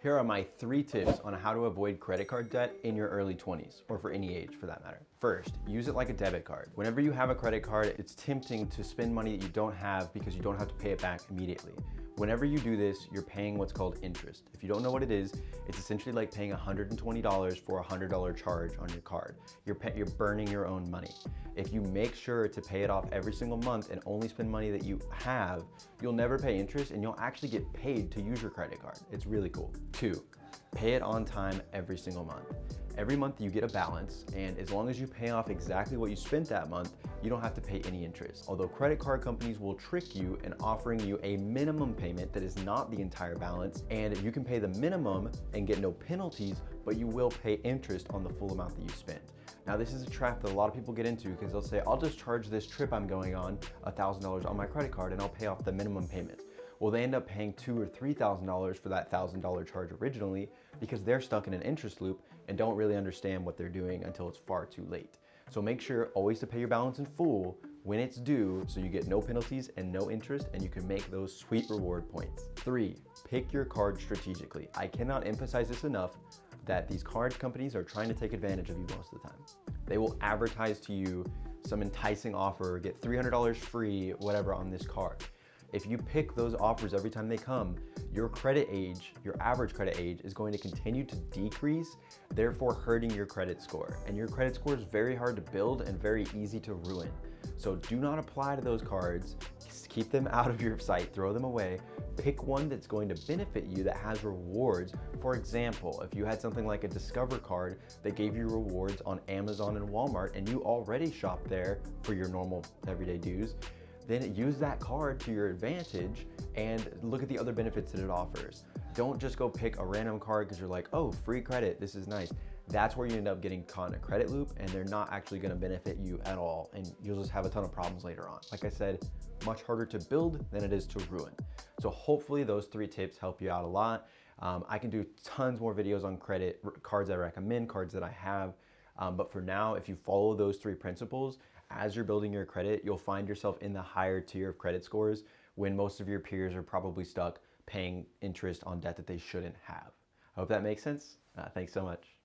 Here are my 3 tips on how to avoid credit card debt in your early 20s, or for any age for that matter. First, use it like a debit card. Whenever you have a credit card, it's tempting to spend money that you don't have because you don't have to pay it back immediately. Whenever you do this, you're paying what's called interest. If you don't know what it is, it's essentially like paying $120 for a $100 charge on your card. You're burning your own money. If you make sure to pay it off every single month and only spend money that you have, you'll never pay interest and you'll actually get paid to use your credit card. It's really cool. 2, pay it on time every single month. Every month you get a balance, and as long as you pay off exactly what you spent that month, you don't have to pay any interest. Although credit card companies will trick you in offering you a minimum payment that is not the entire balance, and you can pay the minimum and get no penalties, but you will pay interest on the full amount that you spent. Now this is a trap that a lot of people get into because they'll say, I'll just charge this trip I'm going on $1,000 on my credit card and I'll pay off the minimum payment. Well, they end up paying $2,000 or $3,000 for that $1,000 charge originally because they're stuck in an interest loop and don't really understand what they're doing until it's far too late. So make sure always to pay your balance in full when it's due so you get no penalties and no interest and you can make those sweet reward points. 3, pick your card strategically. I cannot emphasize this enough that these card companies are trying to take advantage of you most of the time. They will advertise to you some enticing offer, get $300 free, whatever on this card. If you pick those offers every time they come, your credit age, your average credit age is going to continue to decrease, therefore hurting your credit score. And your credit score is very hard to build and very easy to ruin. So do not apply to those cards. Just keep them out of your sight, throw them away. Pick one that's going to benefit you that has rewards. For example, if you had something like a Discover card that gave you rewards on Amazon and Walmart and you already shop there for your normal everyday dues, then use that card to your advantage and look at the other benefits that it offers. Don't just go pick a random card because you're like, oh, free credit, this is nice. That's where you end up getting caught in a credit loop and they're not actually gonna benefit you at all and you'll just have a ton of problems later on. Like I said, much harder to build than it is to ruin. So hopefully those 3 tips help you out a lot. I can do tons more videos on credit, cards I recommend, cards that I have. But for now, if you follow those 3 principles, as you're building your credit, you'll find yourself in the higher tier of credit scores when most of your peers are probably stuck paying interest on debt that they shouldn't have. I hope that makes sense. Thanks so much.